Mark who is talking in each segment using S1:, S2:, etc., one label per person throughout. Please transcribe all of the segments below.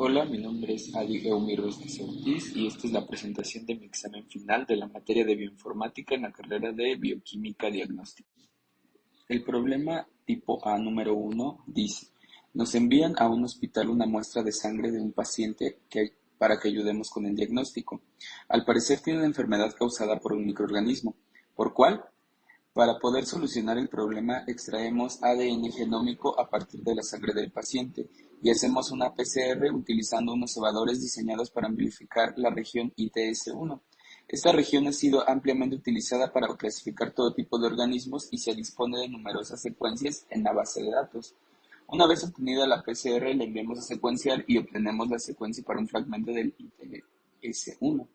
S1: Hola, mi nombre es Adi Eumir Vázquez Ortiz y esta es la presentación de mi examen final de la materia de bioinformática en la carrera de bioquímica diagnóstica. El problema tipo A número 1 dice: nos envían a un hospital una muestra de sangre de un paciente para que ayudemos con el diagnóstico. Al parecer tiene una enfermedad causada por un microorganismo. ¿Por cuál? Para poder solucionar el problema, extraemos ADN genómico a partir de la sangre del paciente y hacemos una PCR utilizando unos cebadores diseñados para amplificar la región ITS1. Esta región ha sido ampliamente utilizada para clasificar todo tipo de organismos y se dispone de numerosas secuencias en la base de datos. Una vez obtenida la PCR, le enviamos a secuenciar y obtenemos la secuencia para un fragmento del ITS1.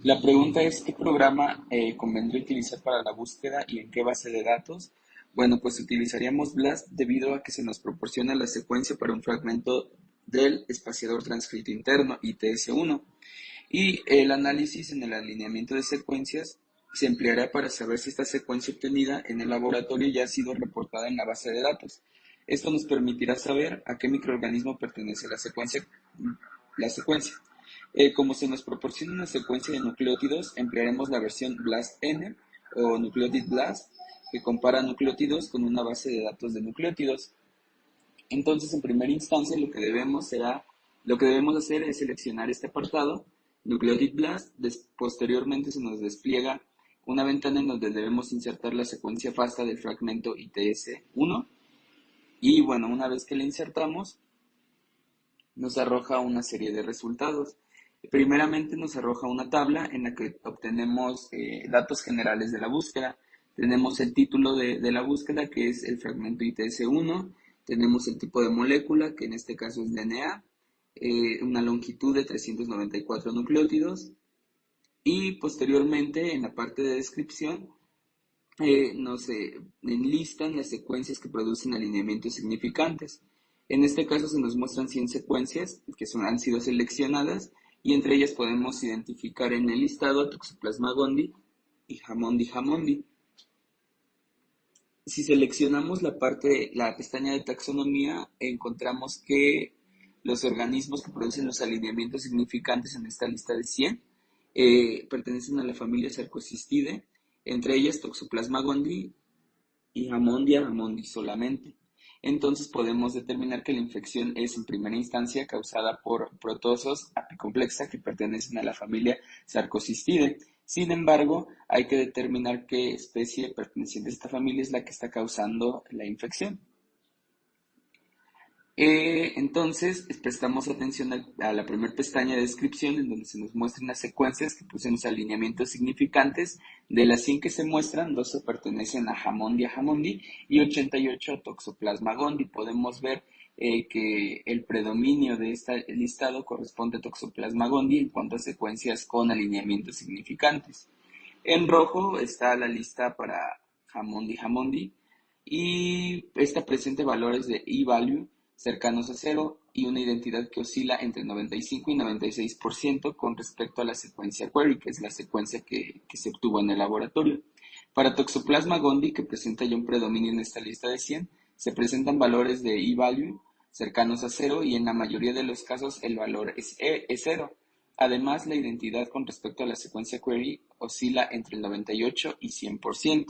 S1: La pregunta es: ¿qué programa convendría utilizar para la búsqueda y en qué base de datos? Bueno, pues utilizaríamos BLAST debido a que se nos proporciona la secuencia para un fragmento del espaciador transcrito interno ITS1 y el análisis en el alineamiento de secuencias se empleará para saber si esta secuencia obtenida en el laboratorio ya ha sido reportada en la base de datos. Esto nos permitirá saber a qué microorganismo pertenece la secuencia. Como se nos proporciona una secuencia de nucleótidos, emplearemos la versión BLAST-N o Nucleotide BLAST, que compara nucleótidos con una base de datos de nucleótidos. Entonces, en primera instancia, lo que debemos hacer es seleccionar este apartado, Nucleotide BLAST. Posteriormente se nos despliega una ventana en donde debemos insertar la secuencia FASTA del fragmento ITS1. Y bueno, una vez que la insertamos, nos arroja una serie de resultados. Primeramente nos arroja una tabla en la que obtenemos datos generales de la búsqueda. Tenemos el título de la búsqueda, que es el fragmento ITS1. Tenemos el tipo de molécula, que en este caso es DNA, una longitud de 394 nucleótidos. Y posteriormente, en la parte de descripción, nos enlistan las secuencias que producen alineamientos significantes. En este caso se nos muestran 100 secuencias que han sido seleccionadas y entre ellas podemos identificar en el listado Toxoplasma gondii y Haemondi. Si seleccionamos la pestaña de taxonomía, encontramos que los organismos que producen los alineamientos significantes en esta lista de 100 pertenecen a la familia Sarcosistidae, entre ellas Toxoplasma gondii y Haemondi solamente. Entonces podemos determinar que la infección es en primera instancia causada por protozoos apicomplexa que pertenecen a la familia Sarcosistidae. Sin embargo, hay que determinar qué especie perteneciente a esta familia es la que está causando la infección. Entonces, prestamos atención a la primera pestaña de descripción, en donde se nos muestran las secuencias que poseen los alineamientos significantes. De las 100 que se muestran, 12 pertenecen a Haemondi y 88 a Toxoplasma gondii. Podemos ver que el predominio de este listado corresponde a Toxoplasma gondii en cuanto a secuencias con alineamientos significantes. En rojo está la lista para Haemondi y esta presenta valores de e-value cercanos a cero y una identidad que oscila entre 95 y 96% con respecto a la secuencia query, que es la secuencia que se obtuvo en el laboratorio. Para Toxoplasma gondii, que presenta ya un predominio en esta lista de 100, se presentan valores de e-value cercanos a cero y en la mayoría de los casos el valor es cero. Además, la identidad con respecto a la secuencia query oscila entre el 98 y 100%.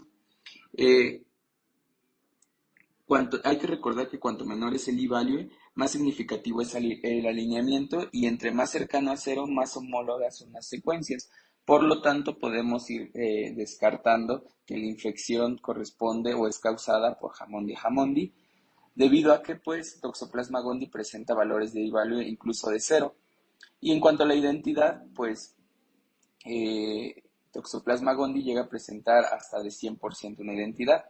S1: Hay que recordar que cuanto menor es el e-value, más significativo es el alineamiento y entre más cercano a cero, más homólogas son las secuencias. Por lo tanto, podemos ir descartando que la infección corresponde o es causada por Haemondi, debido a que pues Toxoplasma gondii presenta valores de e-value incluso de cero. Y en cuanto a la identidad, pues Toxoplasma gondii llega a presentar hasta de 100% una identidad.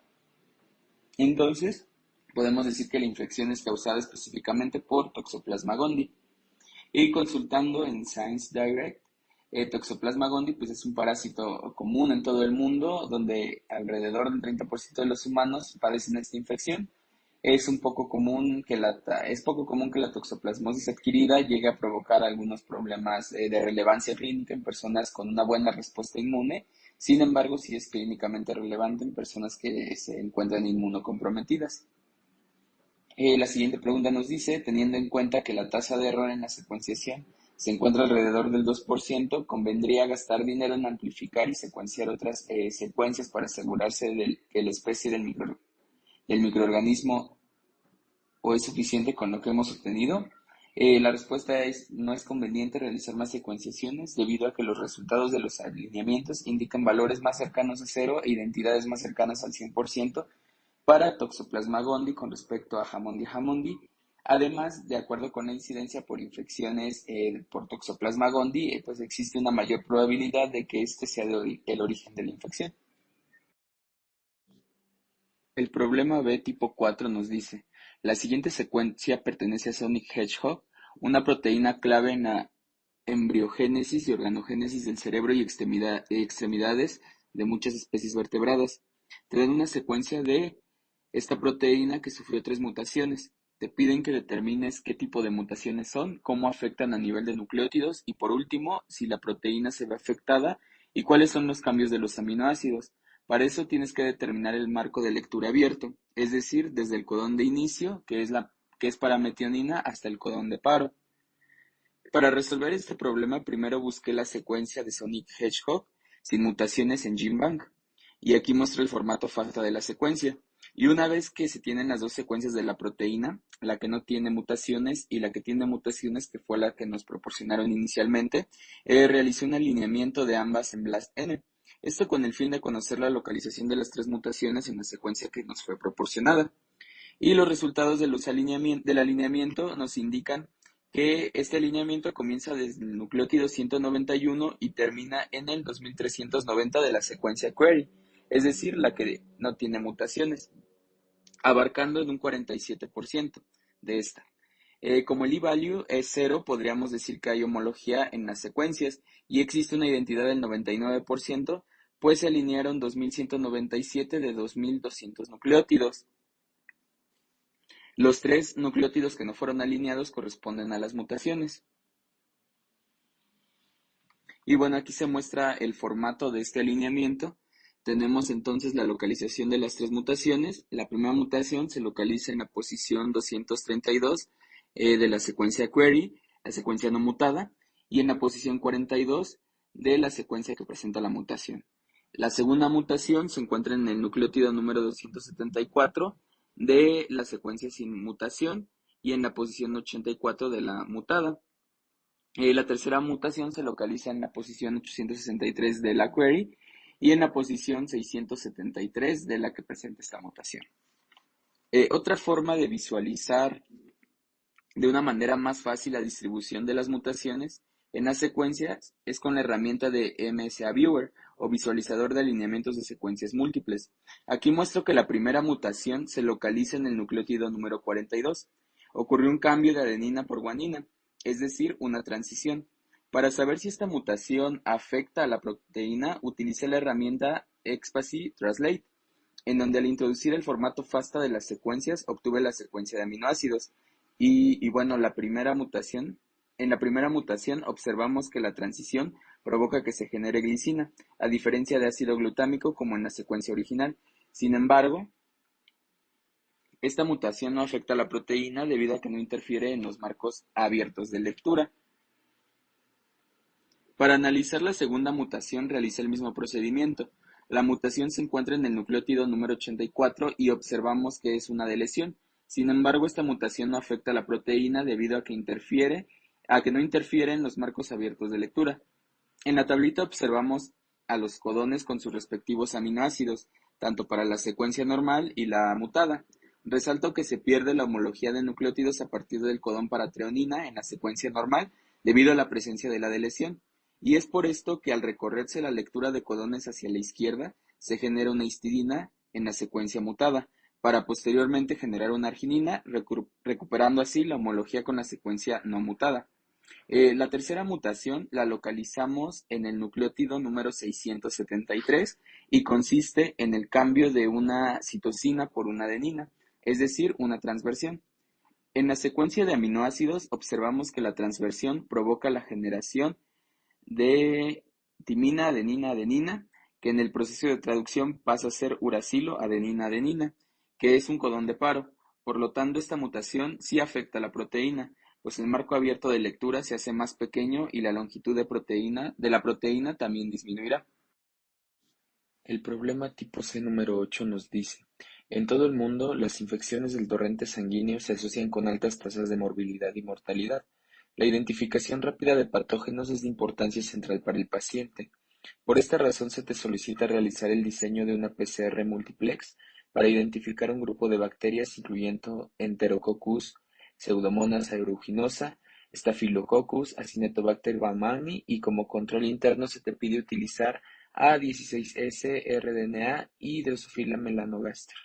S1: Entonces, podemos decir que la infección es causada específicamente por Toxoplasma gondii. Y consultando en Science Direct, Toxoplasma gondii pues, es un parásito común en todo el mundo, donde alrededor del 30% de los humanos padecen esta infección. Es poco común que la toxoplasmosis adquirida llegue a provocar algunos problemas de relevancia clínica en personas con una buena respuesta inmune. Sin embargo, sí es clínicamente relevante en personas que se encuentran inmunocomprometidas. La siguiente pregunta nos dice, teniendo en cuenta que la tasa de error en la secuenciación se encuentra alrededor del 2%, ¿convendría gastar dinero en amplificar y secuenciar otras secuencias para asegurarse de que la especie del microorganismo o es suficiente con lo que hemos obtenido? La respuesta es no es conveniente realizar más secuenciaciones debido a que los resultados de los alineamientos indican valores más cercanos a cero e identidades más cercanas al 100% para Toxoplasma gondii con respecto a Haemophilus haemondi. Además, de acuerdo con la incidencia por infecciones por Toxoplasma gondii, pues existe una mayor probabilidad de que este sea el origen de la infección. El problema B tipo 4 nos dice, la siguiente secuencia pertenece a Sonic Hedgehog, una proteína clave en la embriogénesis y organogénesis del cerebro y extremidades de muchas especies vertebradas. Te dan una secuencia de esta proteína que sufrió 3 mutaciones. Te piden que determines qué tipo de mutaciones son, cómo afectan a nivel de nucleótidos y por último, si la proteína se ve afectada y cuáles son los cambios de los aminoácidos. Para eso tienes que determinar el marco de lectura abierto, es decir, desde el codón de inicio, que es para metionina, hasta el codón de paro. Para resolver este problema, primero busqué la secuencia de Sonic Hedgehog sin mutaciones en GenBank, y aquí muestro el formato FASTA de la secuencia. Y una vez que se tienen las dos secuencias de la proteína, la que no tiene mutaciones y la que tiene mutaciones, que fue la que nos proporcionaron inicialmente, realicé un alineamiento de ambas en BLASTn. Esto con el fin de conocer la localización de las 3 mutaciones en la secuencia que nos fue proporcionada. Y los resultados de del alineamiento nos indican que este alineamiento comienza desde el nucleótido 191 y termina en el 2390 de la secuencia query, es decir, la que no tiene mutaciones, abarcando en un 47% de esta. Como el e-value es cero, podríamos decir que hay homología en las secuencias y existe una identidad del 99%, pues se alinearon 2197 de 2200 nucleótidos. Los 3 nucleótidos que no fueron alineados corresponden a las mutaciones. Y bueno, aquí se muestra el formato de este alineamiento. Tenemos entonces la localización de las 3 mutaciones. La primera mutación se localiza en la posición 232 de la secuencia query, la secuencia no mutada, y en la posición 42 de la secuencia que presenta la mutación. La segunda mutación se encuentra en el nucleótido número 274 de la secuencia sin mutación y en la posición 84 de la mutada. La tercera mutación se localiza en la posición 863 de la query y en la posición 673 de la que presenta esta mutación. Otra forma de visualizar de una manera más fácil la distribución de las mutaciones en las secuencias es con la herramienta de MSA Viewer o visualizador de alineamientos de secuencias múltiples. Aquí muestro que la primera mutación se localiza en el nucleótido número 42. Ocurrió un cambio de adenina por guanina, es decir, una transición. Para saber si esta mutación afecta a la proteína, utilicé la herramienta ExpaSy Translate, en donde al introducir el formato FASTA de las secuencias obtuve la secuencia de aminoácidos. Y bueno, en la primera mutación observamos que la transición provoca que se genere glicina, a diferencia de ácido glutámico como en la secuencia original. Sin embargo, esta mutación no afecta a la proteína debido a que no interfiere en los marcos abiertos de lectura. Para analizar la segunda mutación realicé el mismo procedimiento. La mutación se encuentra en el nucleótido número 84 y observamos que es una deleción. Sin embargo, esta mutación no afecta a la proteína debido a que no interfiere en los marcos abiertos de lectura. En la tablita observamos a los codones con sus respectivos aminoácidos, tanto para la secuencia normal y la mutada. Resalto que se pierde la homología de nucleótidos a partir del codón para treonina en la secuencia normal debido a la presencia de la deleción. Y es por esto que al recorrerse la lectura de codones hacia la izquierda, se genera una histidina en la secuencia mutada, para posteriormente generar una arginina, recuperando así la homología con la secuencia no mutada. La tercera mutación la localizamos en el nucleótido número 673 y consiste en el cambio de una citosina por una adenina, es decir, una transversión. En la secuencia de aminoácidos observamos que la transversión provoca la generación de timina, adenina, adenina, que en el proceso de traducción pasa a ser uracilo, adenina, adenina, que es un codón de paro. Por lo tanto, esta mutación sí afecta a la proteína, pues el marco abierto de lectura se hace más pequeño y la longitud de la proteína también disminuirá. El problema tipo C número 8 nos dice: en todo el mundo, las infecciones del torrente sanguíneo se asocian con altas tasas de morbilidad y mortalidad. La identificación rápida de patógenos es de importancia central para el paciente. Por esta razón se te solicita realizar el diseño de una PCR multiplex para identificar un grupo de bacterias incluyendo Enterococcus, Pseudomonas aeruginosa, Staphylococcus, Acinetobacter baumannii, y como control interno se te pide utilizar A16S, rDNA y Drosophila melanogaster.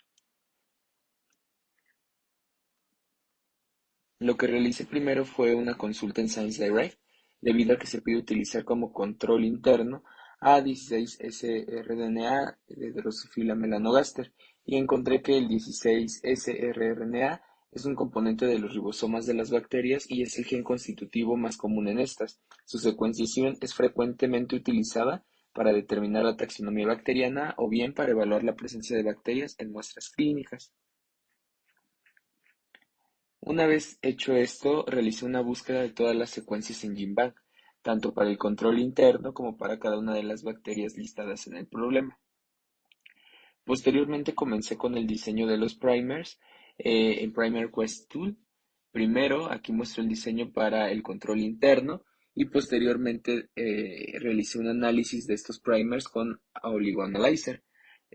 S1: Lo que realicé primero fue una consulta en ScienceDirect, debido a que se pide utilizar como control interno A16S-rDNA de Drosophila melanogaster, y encontré que el 16S-rRNA es un componente de los ribosomas de las bacterias y es el gen constitutivo más común en estas. Su secuenciación es frecuentemente utilizada para determinar la taxonomía bacteriana o bien para evaluar la presencia de bacterias en muestras clínicas. Una vez hecho esto, realicé una búsqueda de todas las secuencias en GenBank, tanto para el control interno como para cada una de las bacterias listadas en el problema. Posteriormente comencé con el diseño de los primers en Primer Quest Tool. Primero, aquí muestro el diseño para el control interno y posteriormente realicé un análisis de estos primers con OligoAnalyzer.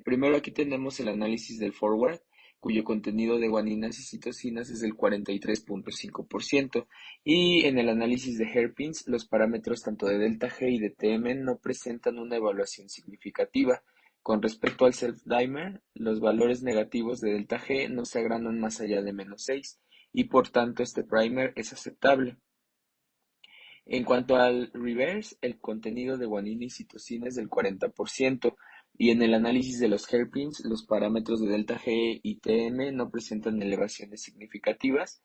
S1: Primero aquí tenemos el análisis del forward, cuyo contenido de guaninas y citocinas es del 43.5%, y en el análisis de hairpins los parámetros tanto de delta G y de TM no presentan una evaluación significativa. Con respecto al self-dimer, los valores negativos de delta G no se agrandan más allá de -6 y por tanto este primer es aceptable. En cuanto al reverse, el contenido de guanina y citosina es del 40%, y en el análisis de los hairpins, los parámetros de delta G y TM no presentan elevaciones significativas.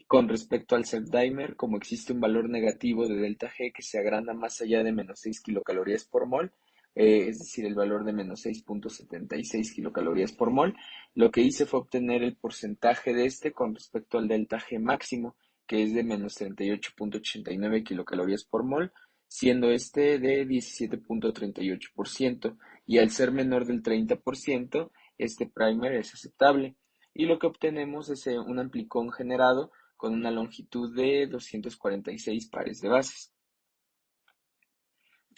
S1: Con respecto al self-dimer, como existe un valor negativo de delta G que se agranda más allá de -6 kilocalorías por mol, es decir, el valor de -6.76 kilocalorías por mol, lo que hice fue obtener el porcentaje de este con respecto al delta G máximo, que es de -38.89 kilocalorías por mol, siendo este de 17.38%, y al ser menor del 30%, este primer es aceptable. Y lo que obtenemos es un amplicón generado con una longitud de 246 pares de bases.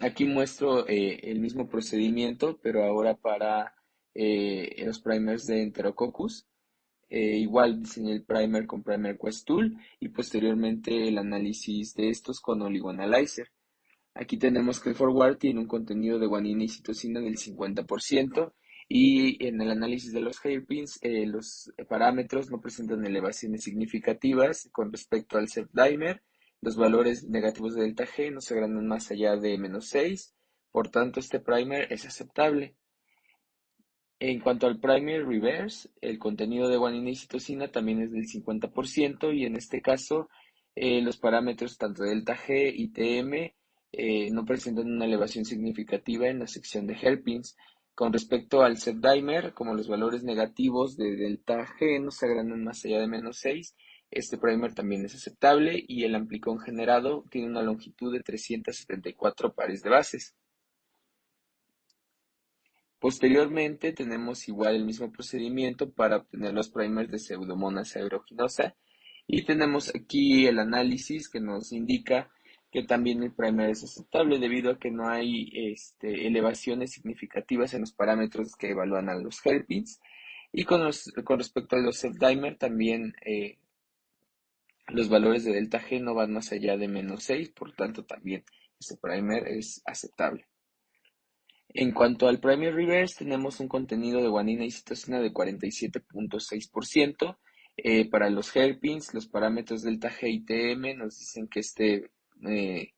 S1: Aquí muestro el mismo procedimiento, pero ahora para los primers de Enterococcus. Igual diseñé el primer con Primer Quest Tool y posteriormente el análisis de estos con OligoAnalyzer. Aquí tenemos que el forward tiene un contenido de guanina y citosina del 50%, y en el análisis de los hairpins los parámetros no presentan elevaciones significativas con respecto al self-dimer. Los valores negativos de delta G no se agrandan más allá de -6, por tanto este primer es aceptable. En cuanto al primer reverse, el contenido de guanina y citosina también es del 50%, y en este caso los parámetros tanto delta G y TM no presentan una elevación significativa en la sección de hairpins. Con respecto al Z-dimer, como los valores negativos de delta G no se agrandan más allá de -6, este primer también es aceptable y el amplicón generado tiene una longitud de 374 pares de bases. Posteriormente tenemos igual el mismo procedimiento para obtener los primers de Pseudomonas aeruginosa, y tenemos aquí el análisis que nos indica que también el primer es aceptable debido a que no hay elevaciones significativas en los parámetros que evalúan a los hairpins, y con respecto a los self-dimer también los valores de delta G no van más allá de -6, por tanto también este primer es aceptable. En cuanto al primer reverse, tenemos un contenido de guanina y citosina de 47.6%. Para los hairpins, los parámetros delta G y TM nos dicen que eh,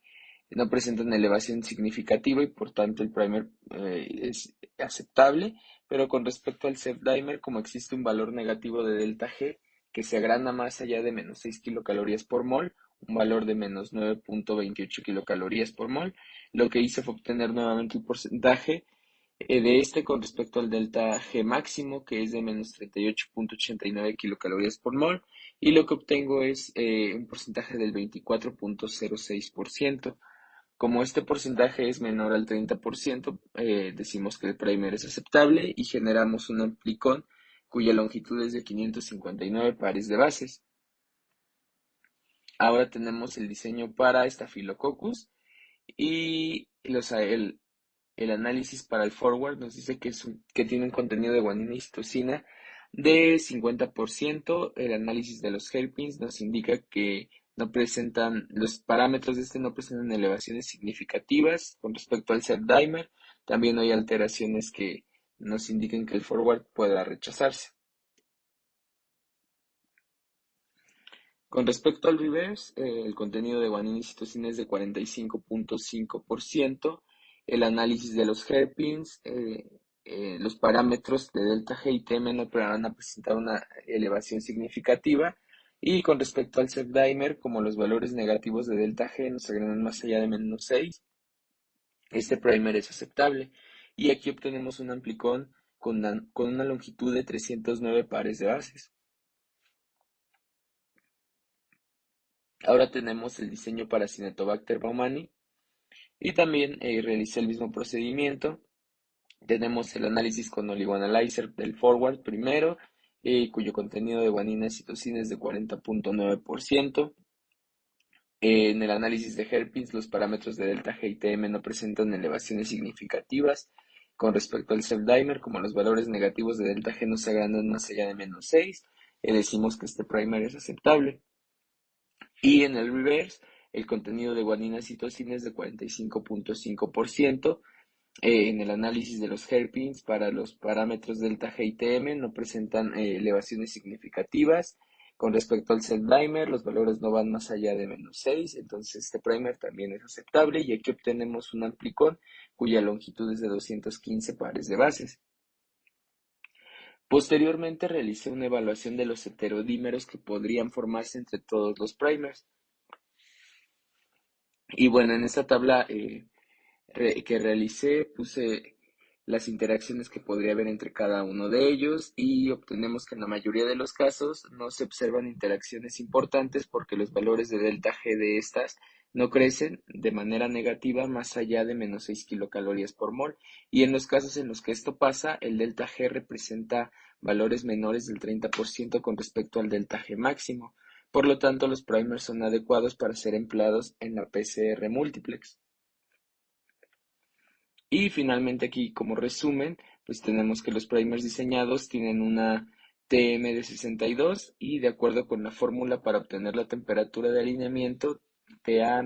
S1: no presentan elevación significativa y por tanto el primer es aceptable, pero con respecto al self-dimer, como existe un valor negativo de delta G que se agranda más allá de -6 kilocalorías por mol, un valor de -9.28 kilocalorías por mol, lo que hice fue obtener nuevamente el porcentaje De este con respecto al delta G máximo, que es de menos 38.89 kilocalorías por mol, y lo que obtengo es un porcentaje del 24.06%. Como este porcentaje es menor al 30%, decimos que el primer es aceptable y generamos un amplicón cuya longitud es de 559 pares de bases. Ahora tenemos el diseño para Staphylococcus y el análisis para el forward nos dice que tiene un contenido de guanina y citosina de 50%. El análisis de los hairpins nos indica que los parámetros de este no presentan elevaciones significativas con respecto al Z-dimer. También hay alteraciones que nos indican que el forward pueda rechazarse. Con respecto al reverse, el contenido de guanina y citosina es de 45.5%. El análisis de los hairpins, los parámetros de delta G y TM no van a presentar una elevación significativa. Y con respecto al Z-dimer, como los valores negativos de delta G nos agregan más allá de menos 6, este primer es aceptable. Y aquí obtenemos un amplicón con una longitud de 309 pares de bases. Ahora tenemos el diseño para Cinetobacter baumannii y también realicé el mismo procedimiento. Tenemos el análisis con oligoanalyzer del forward primero, cuyo contenido de guanina y citosina es de 40.9%. En el análisis de hairpins, los parámetros de delta G y TM no presentan elevaciones significativas con respecto al Z-dimer, como los valores negativos de delta G no se agrandan más allá de menos 6, decimos que este primer es aceptable. Y en el reverse, el contenido de guanina y citosina es de 45.5%. En el análisis de los hairpins para los parámetros delta G y TM no presentan elevaciones significativas. Con respecto al Z-dimer, los valores no van más allá de menos 6, entonces este primer también es aceptable y aquí obtenemos un amplicón cuya longitud es de 215 pares de bases. Posteriormente realicé una evaluación de los heterodímeros que podrían formarse entre todos los primers. Y bueno, en esta tabla que realicé puse las interacciones que podría haber entre cada uno de ellos y obtenemos que en la mayoría de los casos no se observan interacciones importantes porque los valores de delta G de estas no crecen de manera negativa más allá de menos 6 kilocalorías por mol, y en los casos en los que esto pasa, el delta G representa valores menores del 30% con respecto al delta G máximo. Por lo tanto, los primers son adecuados para ser empleados en la PCR múltiplex. Y finalmente aquí como resumen, pues tenemos que los primers diseñados tienen una TM de 62 y de acuerdo con la fórmula para obtener la temperatura de alineamiento TA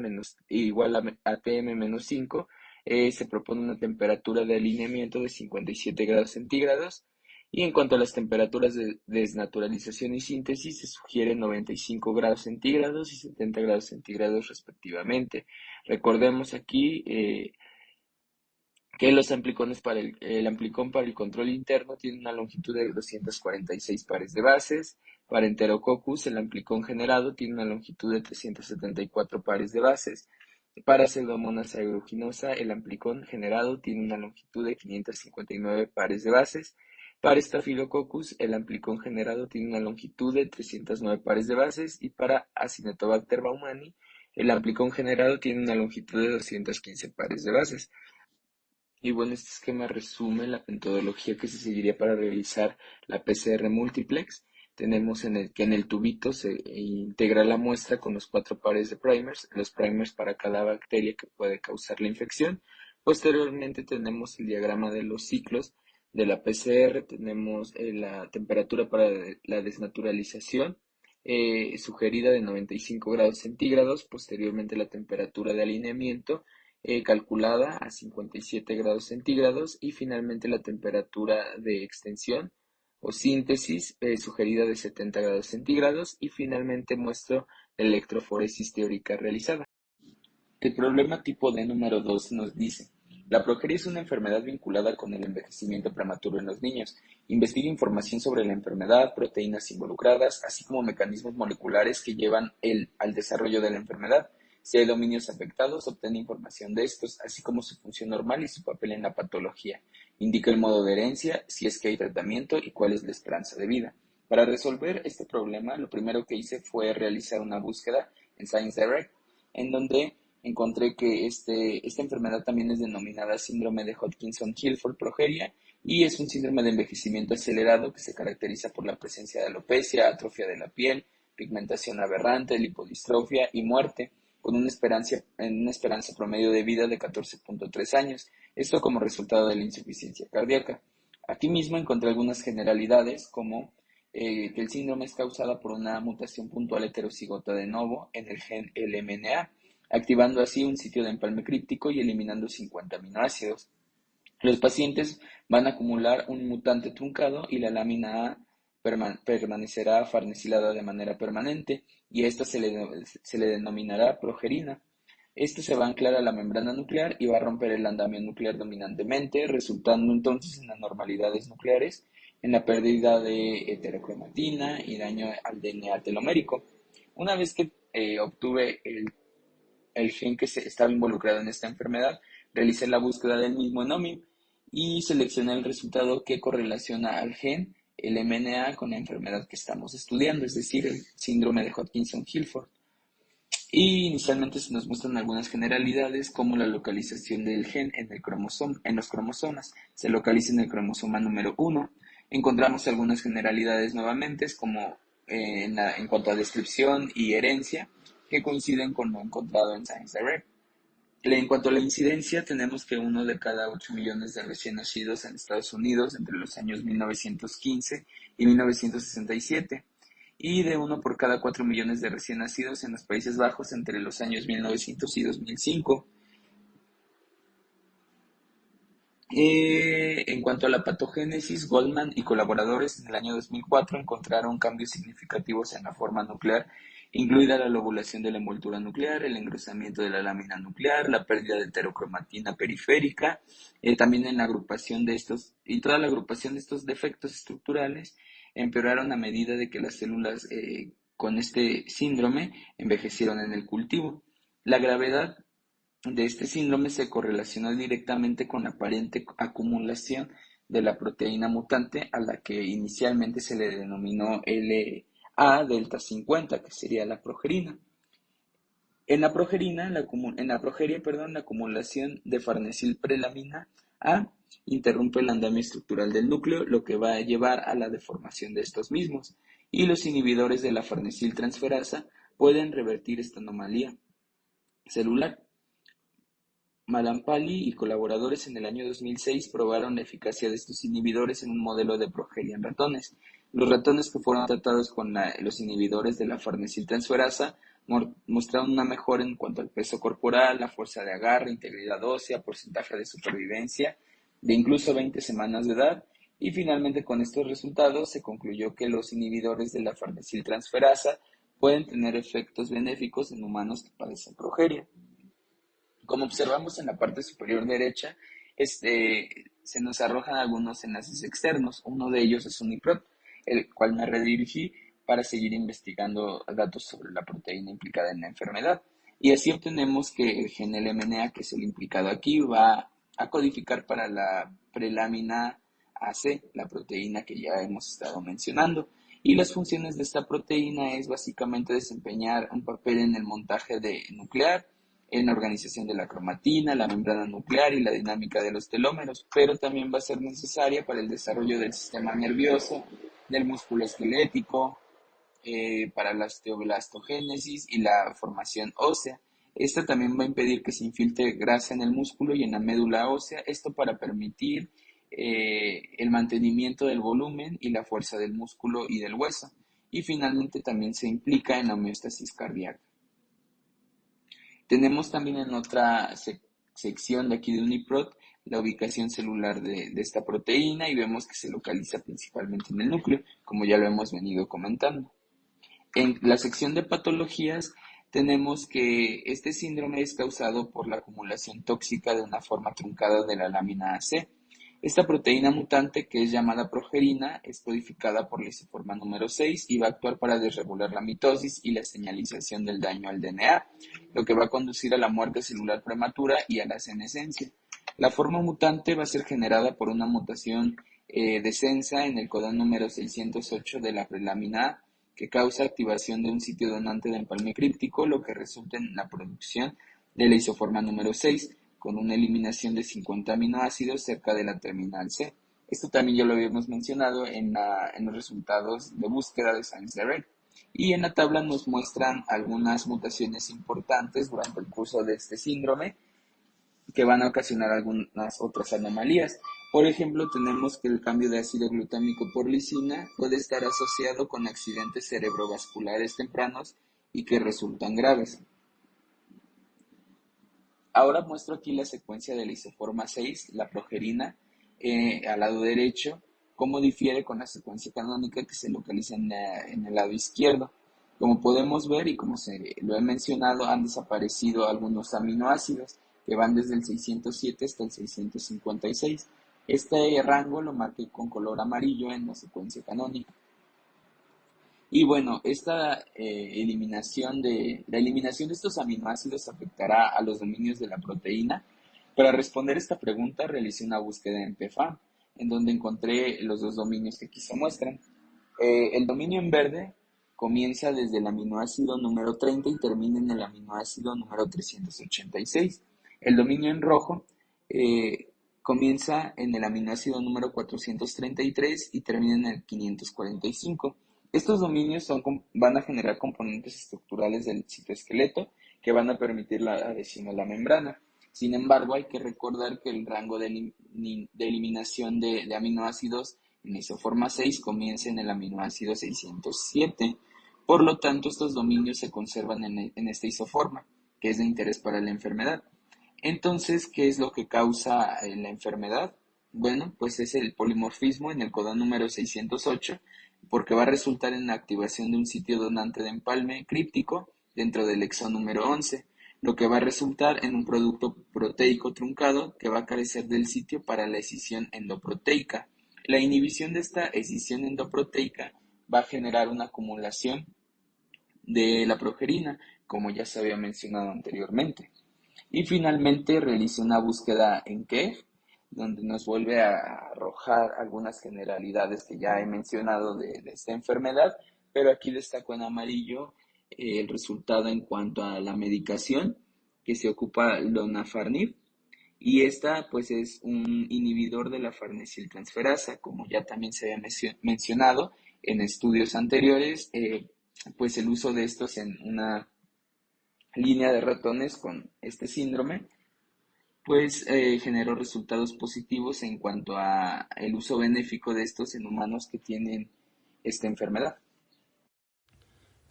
S1: igual a TM menos 5, se propone una temperatura de alineamiento de 57 grados centígrados. Y en cuanto a las temperaturas de desnaturalización y síntesis, se sugieren 95 grados centígrados y 70 grados centígrados respectivamente. Recordemos aquí que los amplicones para el amplicón para el control interno tiene una longitud de 246 pares de bases. Para Enterococcus, el amplicón generado tiene una longitud de 374 pares de bases. Para Pseudomonas aeruginosa, el amplicón generado tiene una longitud de 559 pares de bases. Para Staphylococcus, el amplicón generado tiene una longitud de 309 pares de bases. Y para Acinetobacter baumannii, el amplicón generado tiene una longitud de 215 pares de bases. Y bueno, este esquema resume la metodología que se seguiría para realizar la PCR múltiplex. Tenemos que en el tubito se integra la muestra con los 4 pares de primers, los primers para cada bacteria que puede causar la infección. Posteriormente tenemos el diagrama de los ciclos de la PCR, tenemos la temperatura para la desnaturalización sugerida de 95 grados centígrados, posteriormente la temperatura de alineamiento calculada a 57 grados centígrados y finalmente la temperatura de extensión o síntesis sugerida de 70 grados centígrados y finalmente muestro la electroforesis teórica realizada. El problema tipo D número 2 nos dice: la progeria es una enfermedad vinculada con el envejecimiento prematuro en los niños. Investiga información sobre la enfermedad, proteínas involucradas, así como mecanismos moleculares que llevan al desarrollo de la enfermedad. Si hay dominios afectados, obtiene información de estos, así como su función normal y su papel en la patología. Indica el modo de herencia, si es que hay tratamiento y cuál es la esperanza de vida. Para resolver este problema, lo primero que hice fue realizar una búsqueda en ScienceDirect, en donde encontré que esta enfermedad también es denominada síndrome de Hodgkinson-Gilford progeria y es un síndrome de envejecimiento acelerado que se caracteriza por la presencia de alopecia, atrofia de la piel, pigmentación aberrante, lipodistrofia y muerte, con una esperanza promedio de vida de 14.3 años, esto como resultado de la insuficiencia cardíaca. Aquí mismo encontré algunas generalidades como que el síndrome es causada por una mutación puntual heterocigota de novo en el gen LMNA, activando así un sitio de empalme críptico y eliminando 50 aminoácidos. Los pacientes van a acumular un mutante truncado y la lámina A permanecerá farnesilada de manera permanente y esta se le denominará progerina. Este se va a anclar a la membrana nuclear y va a romper el andamio nuclear dominantemente, resultando entonces en anormalidades nucleares, en la pérdida de heterocromatina y daño al DNA telomérico. Una vez que obtuve el gen que estaba involucrado en esta enfermedad, realicé la búsqueda del mismo en OMIM y seleccioné el resultado que correlaciona al gen, el MNA, con la enfermedad que estamos estudiando, es decir, el síndrome de Hodgkinson-Gilford. Y inicialmente se nos muestran algunas generalidades como la localización del gen en los cromosomas. Se localiza en el cromosoma número 1. Encontramos algunas generalidades nuevamente como en cuanto a descripción y herencia que coinciden con lo encontrado en ScienceDirect. En cuanto a la incidencia, tenemos que 1 de cada 8 millones de recién nacidos en Estados Unidos entre los años 1915 y 1967 y de 1 por cada 4 millones de recién nacidos en los Países Bajos entre los años 1900 y 2005. En cuanto a la patogénesis, Goldman y colaboradores en el año 2004 encontraron cambios significativos en la forma nuclear, incluida la lobulación de la envoltura nuclear, el engrosamiento de la lámina nuclear, la pérdida de heterocromatina periférica, también en la agrupación de estos, y toda la agrupación de estos defectos estructurales empeoraron a medida de que las células con este síndrome envejecieron en el cultivo. La gravedad de este síndrome se correlacionó directamente con la aparente acumulación de la proteína mutante a la que inicialmente se le denominó LA delta 50, que sería la progerina. En la progeria, la acumulación de farnesilprelamina A interrumpe el andamio estructural del núcleo, lo que va a llevar a la deformación de estos mismos, y los inhibidores de la farnesiltransferasa pueden revertir esta anomalía celular. Malampalli y colaboradores en el año 2006 probaron la eficacia de estos inhibidores en un modelo de progeria en ratones. Los ratones que fueron tratados con los inhibidores de la farnesiltransferasa mostraron una mejora en cuanto al peso corporal, la fuerza de agarre, integridad ósea, porcentaje de supervivencia de incluso 20 semanas de edad, y finalmente con estos resultados se concluyó que los inhibidores de la farnesiltransferasa pueden tener efectos benéficos en humanos que padecen progeria. Como observamos en la parte superior derecha, se nos arrojan algunos enlaces externos. Uno de ellos es UniProt, el cual me redirigí para seguir investigando datos sobre la proteína implicada en la enfermedad. Y así obtenemos que el gen LMNA, que es el implicado aquí, va a codificar para la prelámina AC, la proteína que ya hemos estado mencionando. Y las funciones de esta proteína es básicamente desempeñar un papel en el montaje nuclear, en la organización de la cromatina, la membrana nuclear y la dinámica de los telómeros, pero también va a ser necesaria para el desarrollo del sistema nervioso, del músculo esquelético, para la osteoblastogénesis y la formación ósea. Esta también va a impedir que se infiltre grasa en el músculo y en la médula ósea, esto para permitir el mantenimiento del volumen y la fuerza del músculo y del hueso. Y finalmente también se implica en la homeostasis cardíaca. Tenemos también en otra sección de aquí de UniProt la ubicación celular de esta proteína y vemos que se localiza principalmente en el núcleo, como ya lo hemos venido comentando. En la sección de patologías tenemos que este síndrome es causado por la acumulación tóxica de una forma truncada de la lámina AC. Esta proteína mutante, que es llamada progerina, es codificada por la isoforma número 6 y va a actuar para desregular la mitosis y la señalización del daño al DNA, lo que va a conducir a la muerte celular prematura y a la senescencia. La forma mutante va a ser generada por una mutación descensa en el codón número 608 de la prelamina A, que causa activación de un sitio donante de empalme críptico, lo que resulta en la producción de la isoforma número 6, con una eliminación de 50 aminoácidos cerca de la terminal C. Esto también ya lo habíamos mencionado en los resultados de búsqueda de ScienceDirect. Y en la tabla nos muestran algunas mutaciones importantes durante el curso de este síndrome que van a ocasionar algunas otras anomalías. Por ejemplo, tenemos que el cambio de ácido glutámico por lisina puede estar asociado con accidentes cerebrovasculares tempranos y que resultan graves. Ahora muestro aquí la secuencia de la isoforma 6, la progerina, al lado derecho, cómo difiere con la secuencia canónica que se localiza en el lado izquierdo. Como podemos ver y como lo he mencionado, han desaparecido algunos aminoácidos que van desde el 607 hasta el 656. Este rango lo marqué con color amarillo en la secuencia canónica. Y bueno, esta la eliminación de estos aminoácidos afectará a los dominios de la proteína. Para responder esta pregunta realicé una búsqueda en PFAM, en donde encontré los dos dominios que aquí se muestran. El dominio en verde comienza desde el aminoácido número 30 y termina en el aminoácido número 386. El dominio en rojo comienza en el aminoácido número 433 y termina en el 545. Estos dominios van a generar componentes estructurales del citoesqueleto que van a permitir la adhesión a la membrana. Sin embargo, hay que recordar que el rango de eliminación de aminoácidos en isoforma 6 comienza en el aminoácido 607. Por lo tanto, estos dominios se conservan en esta isoforma, que es de interés para la enfermedad. Entonces, ¿qué es lo que causa la enfermedad? Bueno, pues es el polimorfismo en el codón número 608, porque va a resultar en la activación de un sitio donante de empalme críptico dentro del exón número 11, lo que va a resultar en un producto proteico truncado que va a carecer del sitio para la escisión endoproteica. La inhibición de esta escisión endoproteica va a generar una acumulación de la progerina, como ya se había mencionado anteriormente. Y finalmente realicé una búsqueda en KEF, donde nos vuelve a arrojar algunas generalidades que ya he mencionado de esta enfermedad, pero aquí destaco en amarillo el resultado en cuanto a la medicación que se ocupa lonafarnib, y esta pues es un inhibidor de la farnesiltransferasa, como ya también se había mencionado en estudios anteriores, pues el uso de estos en una línea de ratones con este síndrome pues generó resultados positivos en cuanto a el uso benéfico de estos en humanos que tienen esta enfermedad.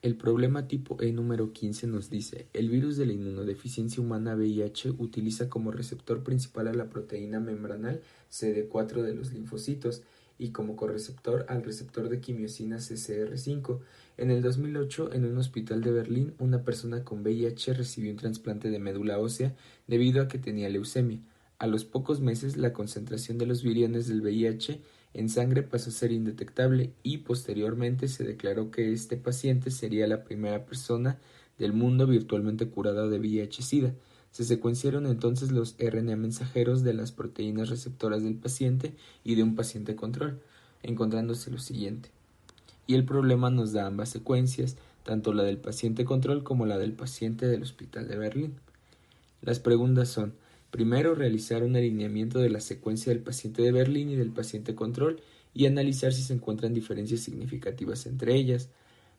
S2: El problema tipo E número 15 nos dice: el virus de la inmunodeficiencia humana VIH utiliza como receptor principal a la proteína membranal CD4 de los linfocitos y como correceptor al receptor de quimiosina CCR5. En el 2008, en un hospital de Berlín, una persona con VIH recibió un trasplante de médula ósea debido a que tenía leucemia. A los pocos meses, la concentración de los viriones del VIH en sangre pasó a ser indetectable y posteriormente se declaró que este paciente sería la primera persona del mundo virtualmente curada de VIH-Sida. Se secuenciaron entonces los RNA mensajeros de las proteínas receptoras del paciente y de un paciente control, encontrándose lo siguiente. Y el problema nos da ambas secuencias, tanto la del paciente control como la del paciente del Hospital de Berlín. Las preguntas son: primero, realizar un alineamiento de la secuencia del paciente de Berlín y del paciente control y analizar si se encuentran diferencias significativas entre ellas.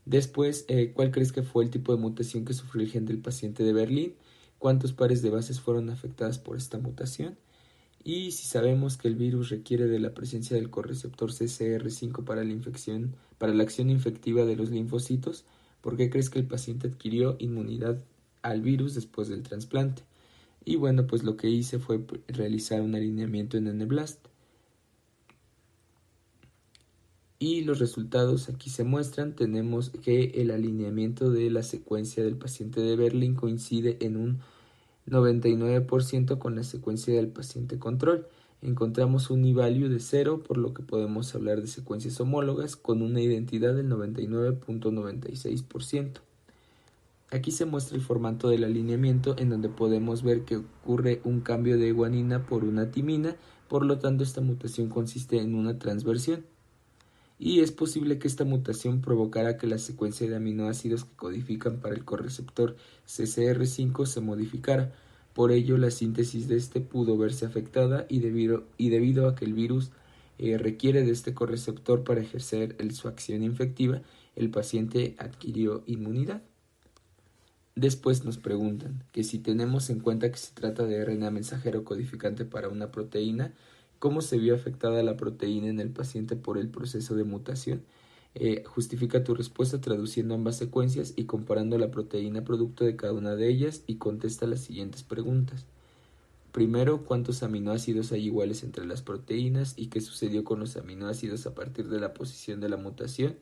S2: Después, ¿cuál crees que fue el tipo de mutación que sufrió el gen del paciente de Berlín? ¿Cuántos pares de bases fueron afectadas por esta mutación? Y si sabemos que el virus requiere de la presencia del correceptor CCR5 para la acción infectiva de los linfocitos, ¿por qué crees que el paciente adquirió inmunidad al virus después del trasplante? Y bueno, pues lo que hice fue realizar un alineamiento en NBLAST. Y los resultados aquí se muestran. Tenemos que el alineamiento de la secuencia del paciente de Berlín coincide en un 99% con la secuencia del paciente control. Encontramos un i-value de 0, por lo que podemos hablar de secuencias homólogas con una identidad del 99.96%. Aquí se muestra el formato del alineamiento en donde podemos ver que ocurre un cambio de guanina por una timina, por lo tanto esta mutación consiste en una transversión. Y es posible que esta mutación provocara que la secuencia de aminoácidos que codifican para el correceptor CCR5 se modificara. Por ello, la síntesis de este pudo verse afectada y debido a que el virus requiere de este correceptor para ejercer su acción infectiva, el paciente adquirió inmunidad. Después nos preguntan que si tenemos en cuenta que se trata de RNA mensajero codificante para una proteína, ¿cómo se vio afectada la proteína en el paciente por el proceso de mutación? Justifica tu respuesta traduciendo ambas secuencias y comparando la proteína producto de cada una de ellas y contesta las siguientes preguntas. Primero, ¿cuántos aminoácidos hay iguales entre las proteínas y qué sucedió con los aminoácidos a partir de la posición de la mutación?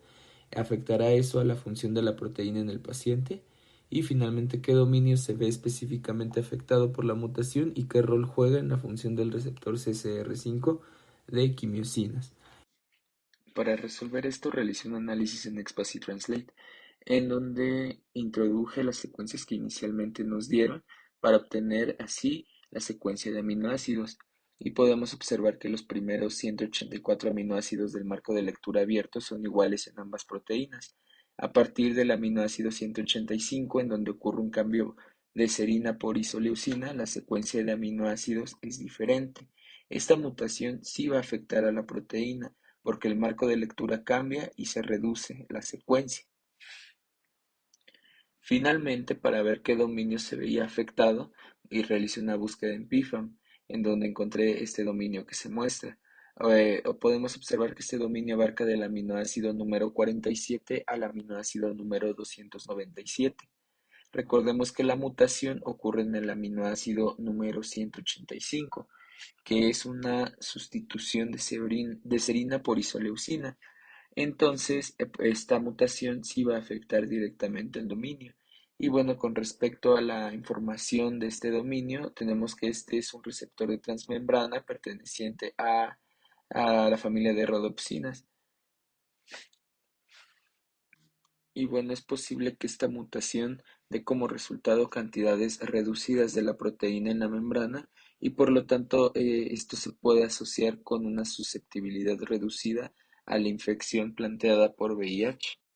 S2: ¿Afectará eso a la función de la proteína en el paciente? Y finalmente, ¿qué dominio se ve específicamente afectado por la mutación y qué rol juega en la función del receptor CCR5 de quimiosinas?
S1: Para resolver esto realicé un análisis en XPath y Translate, en donde introduje las secuencias que inicialmente nos dieron para obtener así la secuencia de aminoácidos, y podemos observar que los primeros 184 aminoácidos del marco de lectura abierto son iguales en ambas proteínas. A partir del aminoácido 185, en donde ocurre un cambio de serina por isoleucina, la secuencia de aminoácidos es diferente. Esta mutación sí va a afectar a la proteína, porque el marco de lectura cambia y se reduce la secuencia. Finalmente, para ver qué dominio se veía afectado, y realicé una búsqueda en PIFAM, en donde encontré este dominio que se muestra. O podemos observar que este dominio abarca del aminoácido número 47 al aminoácido número 297. Recordemos que la mutación ocurre en el aminoácido número 185, que es una sustitución de serina por isoleucina. Entonces, esta mutación sí va a afectar directamente el dominio. Y bueno, con respecto a la información de este dominio, tenemos que este es un receptor de transmembrana perteneciente a la familia de rodopsinas. Y bueno, es posible que esta mutación dé como resultado cantidades reducidas de la proteína en la membrana y por lo tanto esto se puede asociar con una susceptibilidad reducida a la infección planteada por VIH.